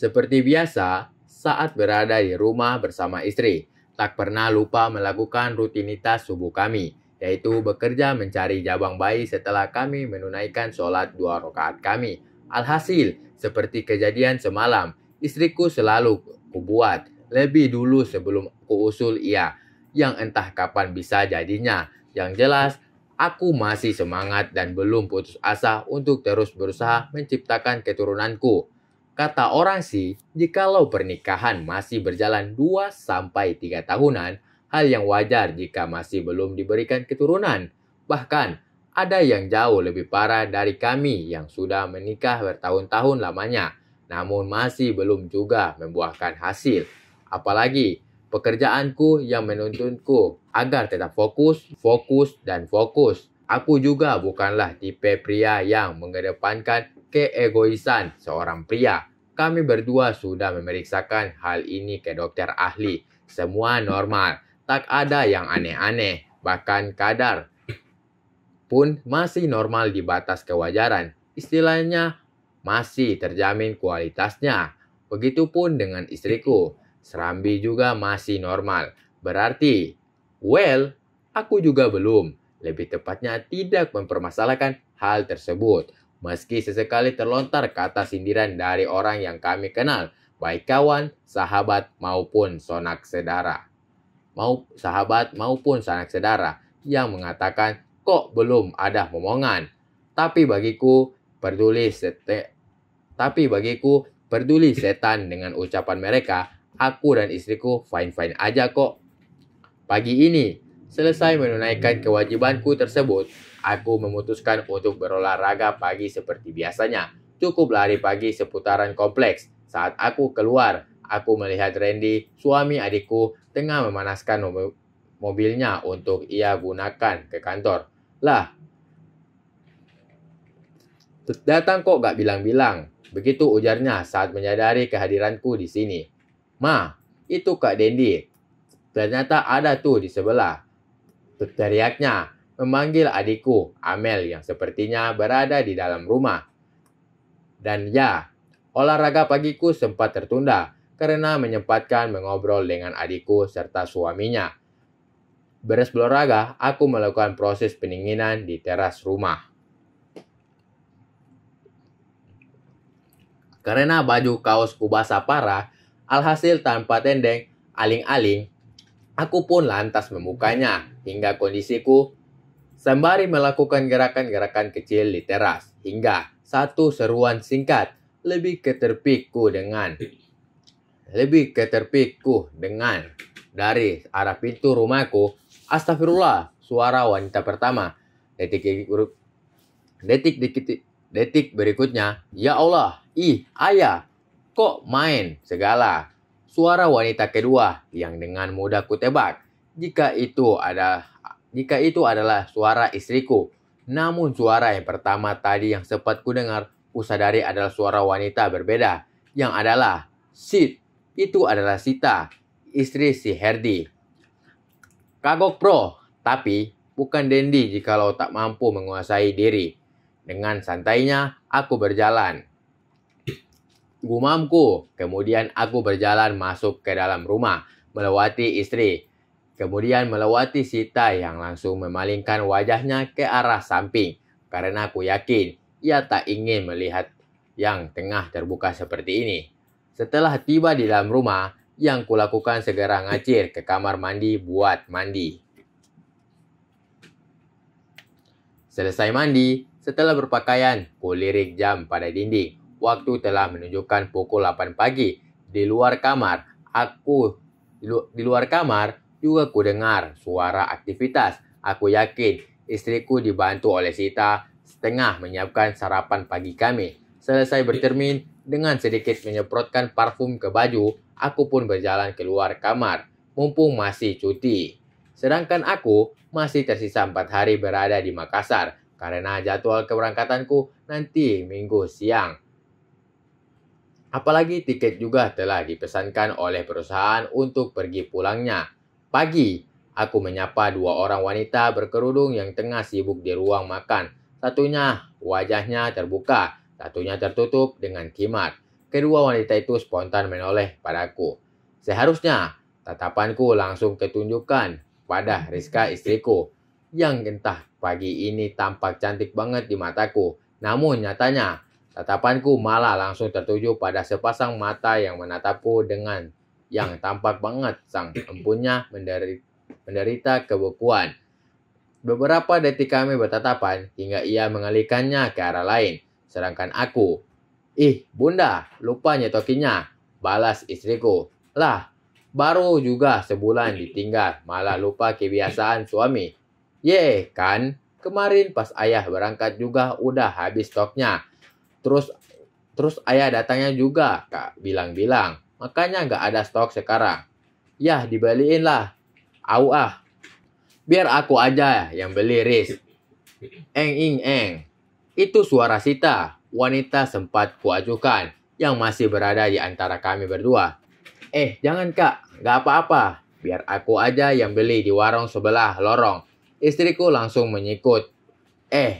Seperti biasa, saat berada di rumah bersama istri, tak pernah lupa melakukan rutinitas subuh kami, yaitu bekerja mencari jabang bayi setelah kami menunaikan sholat 2 rakaat kami. Alhasil, seperti kejadian semalam, istriku selalu kubuat lebih dulu sebelum kuusul ia, yang entah kapan bisa jadinya. Yang jelas, aku masih semangat dan belum putus asa untuk terus berusaha menciptakan keturunanku. Kata orang sih, jikalau pernikahan masih berjalan 2 sampai 3 tahunan, hal yang wajar jika masih belum diberikan keturunan. Bahkan, ada yang jauh lebih parah dari kami yang sudah menikah bertahun-tahun lamanya, namun masih belum juga membuahkan hasil. Apalagi, pekerjaanku yang menuntutku agar tetap fokus, fokus, dan fokus. Aku juga bukanlah tipe pria yang mengedepankan keegoisan seorang pria. Kami berdua sudah memeriksakan hal ini ke dokter ahli. Semua normal, tak ada yang aneh-aneh. Bahkan kadar pun masih normal di batas kewajaran. Istilahnya masih terjamin kualitasnya. Begitupun dengan istriku. Serambi juga masih normal. Berarti, aku juga belum. Lebih tepatnya tidak mempermasalahkan hal tersebut. Meski sesekali terlontar kata sindiran dari orang yang kami kenal, baik kawan, sahabat maupun sanak saudara yang mengatakan kok belum ada momongan. Tapi bagiku peduli setan dengan ucapan mereka. Aku dan istriku fine-fine aja kok. Pagi ini, selesai menunaikan kewajibanku tersebut, aku memutuskan untuk berolahraga pagi seperti biasanya. Cukup lari pagi seputaran kompleks. Saat aku keluar, aku melihat Randy, suami adikku, tengah memanaskan mobilnya untuk ia gunakan ke kantor. Lah, datang kok gak bilang-bilang. Begitu ujarnya saat menyadari kehadiranku di sini. Ma, itu Kak Dendi. Ternyata ada tuh di sebelah. Teriaknya, memanggil adikku, Amel, yang sepertinya berada di dalam rumah. Dan ya, olahraga pagiku sempat tertunda karena menyempatkan mengobrol dengan adikku serta suaminya. Beres berolahraga, aku melakukan proses pendinginan di teras rumah. Karena baju kaosku basah parah, alhasil tanpa tendeng, aling-aling, aku pun lantas membukanya hingga kondisiku sembari melakukan gerakan-gerakan kecil di teras. Hingga satu seruan singkat lebih keterpikku dengan dari arah pintu rumahku. Astagfirullah, suara wanita pertama. Detik berikutnya, ya Allah, ayah, kok main segala. Suara wanita kedua yang dengan mudah kutebak jika itu adalah suara istriku. Namun suara yang pertama tadi yang sempat kudengar, kusadari adalah suara wanita berbeda yang adalah itu adalah Sita, istri si Herdi. Kagok bro, tapi bukan Dendi jikalau tak mampu menguasai diri. Dengan santainya aku berjalan. Gumamku, kemudian aku berjalan masuk ke dalam rumah, melewati istri. Kemudian melewati Sita yang langsung memalingkan wajahnya ke arah samping. Karena aku yakin ia tak ingin melihat yang tengah terbuka seperti ini. Setelah tiba di dalam rumah, yang kulakukan segera ngacir ke kamar mandi buat mandi. Selesai mandi, setelah berpakaian, kulirik jam pada dinding. Waktu telah menunjukkan pukul 8 pagi. Di luar kamar juga kudengar suara aktivitas. Aku yakin istriku dibantu oleh Sita setengah menyiapkan sarapan pagi kami. Selesai bercermin, dengan sedikit menyemprotkan parfum ke baju, aku pun berjalan keluar kamar, mumpung masih cuti. Sedangkan aku masih tersisa 4 hari berada di Makassar, karena jadwal keberangkatanku nanti Minggu siang. Apalagi tiket juga telah dipesankan oleh perusahaan untuk pergi pulangnya. Pagi, aku menyapa 2 orang wanita berkerudung yang tengah sibuk di ruang makan. Satunya wajahnya terbuka, satunya tertutup dengan khimat. kedua wanita itu spontan menoleh padaku. Seharusnya tatapanku langsung ketunjukkan pada Rizka istriku, yang entah pagi ini tampak cantik banget di mataku. Namun nyatanya tatapanku malah langsung tertuju pada sepasang mata yang menatapku dengan yang tampak banget sang empunya menderita kebekuan. Beberapa detik kami bertatapan hingga ia mengalihkannya ke arah lain. Sedangkan aku, "Ih, bunda, lupa nyetokinya," balas istriku. "Lah, baru juga sebulan ditinggal, malah lupa kebiasaan suami." "Ye, kan? Kemarin pas ayah berangkat juga udah habis stoknya. Terus ayah datangnya juga, Kak, bilang-bilang. Makanya nggak ada stok sekarang." "Yah, dibeliin lah. Au ah. Biar aku aja yang beli, Riz." Eng. Itu suara Sita, wanita sempat kuajukan, yang masih berada di antara kami berdua. Jangan Kak, nggak apa-apa. Biar aku aja yang beli di warung sebelah lorong." Istriku langsung menyikut.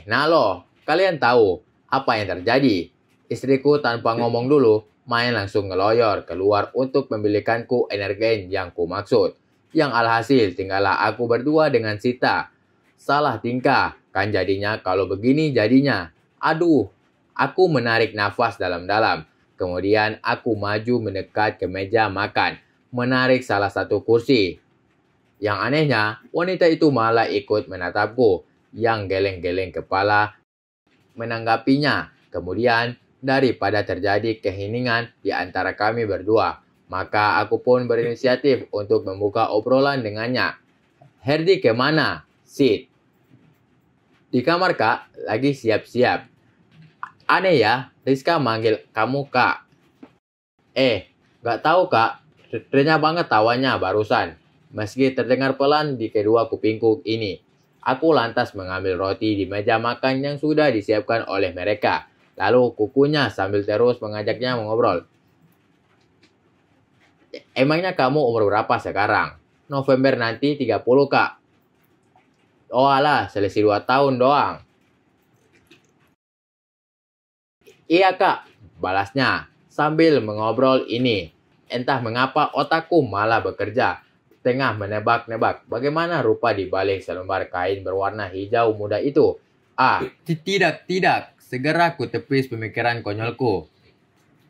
Nalo, kalian tahu apa yang terjadi?" Istriku tanpa ngomong dulu, main langsung ngeloyor keluar untuk membelikanku energen yang ku maksud. Yang alhasil tinggallah aku berdua dengan Sita. Salah tingkah, kan jadinya kalau begini jadinya. Aduh, aku menarik nafas dalam-dalam. Kemudian aku maju mendekat ke meja makan, menarik salah satu kursi. Yang anehnya, wanita itu malah ikut menatapku, yang geleng-geleng kepala menanggapinya. Kemudian, daripada terjadi keheningan di antara kami berdua, maka aku pun berinisiatif untuk membuka obrolan dengannya. "Herdi kemana?" "Sid, di kamar Kak, lagi siap-siap." "Aneh ya, Rizka manggil kamu Kak." Gak tahu Kak, renyah banget tawanya barusan. Meski terdengar pelan di kedua kupingku ini, aku lantas mengambil roti di meja makan yang sudah disiapkan oleh mereka. Lalu kukunya sambil terus mengajaknya mengobrol. "Emangnya kamu umur berapa sekarang?" "November nanti 30 Kak." "Oh alah, selisih 2 tahun doang." "Iya Kak," balasnya sambil mengobrol ini. Entah mengapa otakku malah bekerja. Tengah menebak-nebak bagaimana rupa di balik selembar kain berwarna hijau muda itu. Tidak. Segera ku tepis pemikiran konyolku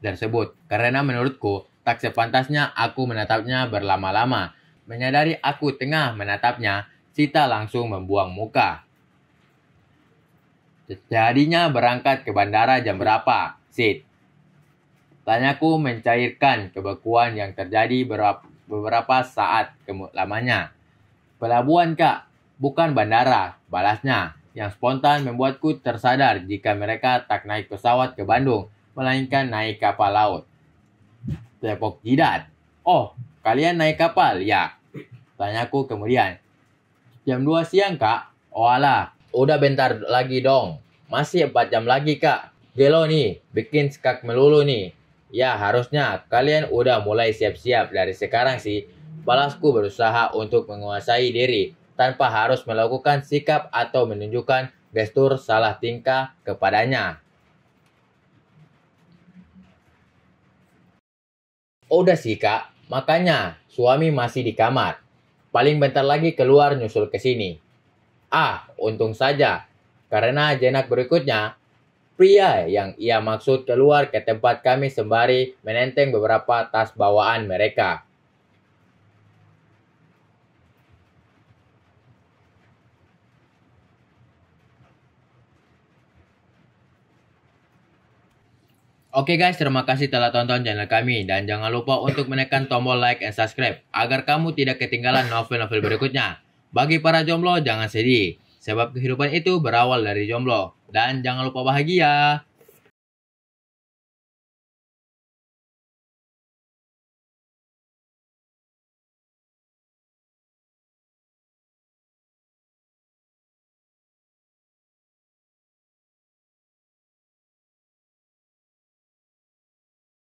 tersebut. Karena menurutku, tak sepantasnya aku menatapnya berlama-lama. Menyadari aku tengah menatapnya, Sita langsung membuang muka. "Jadinya berangkat ke bandara jam berapa, Sid?" Tanyaku mencairkan kebekuan yang terjadi beberapa saat lamanya. "Pelabuhan Kak, bukan bandara," balasnya, yang spontan membuatku tersadar jika mereka tak naik pesawat ke Bandung, melainkan naik kapal laut. Tepok jidat. "Oh, kalian naik kapal, ya?" tanyaku kemudian. "Jam 2 siang Kak." "Oh alah, udah bentar lagi dong. Masih 4 jam lagi Kak. Gelo nih, bikin skak melulu nih." "Ya harusnya kalian udah mulai siap-siap dari sekarang sih," balasku berusaha untuk menguasai diri tanpa harus melakukan sikap atau menunjukkan gestur salah tingkah kepadanya. "Udah sih Kak, makanya suami masih di kamar. Paling bentar lagi keluar nyusul ke sini." Untung saja, karena jenak berikutnya pria yang ia maksud keluar ke tempat kami sembari menenteng beberapa tas bawaan mereka. Oke guys, terima kasih telah tonton channel kami. Dan jangan lupa untuk menekan tombol like and subscribe agar kamu tidak ketinggalan novel-novel berikutnya. Bagi para jomblo, jangan sedih, sebab kehidupan itu berawal dari jomblo. Dan jangan lupa bahagia.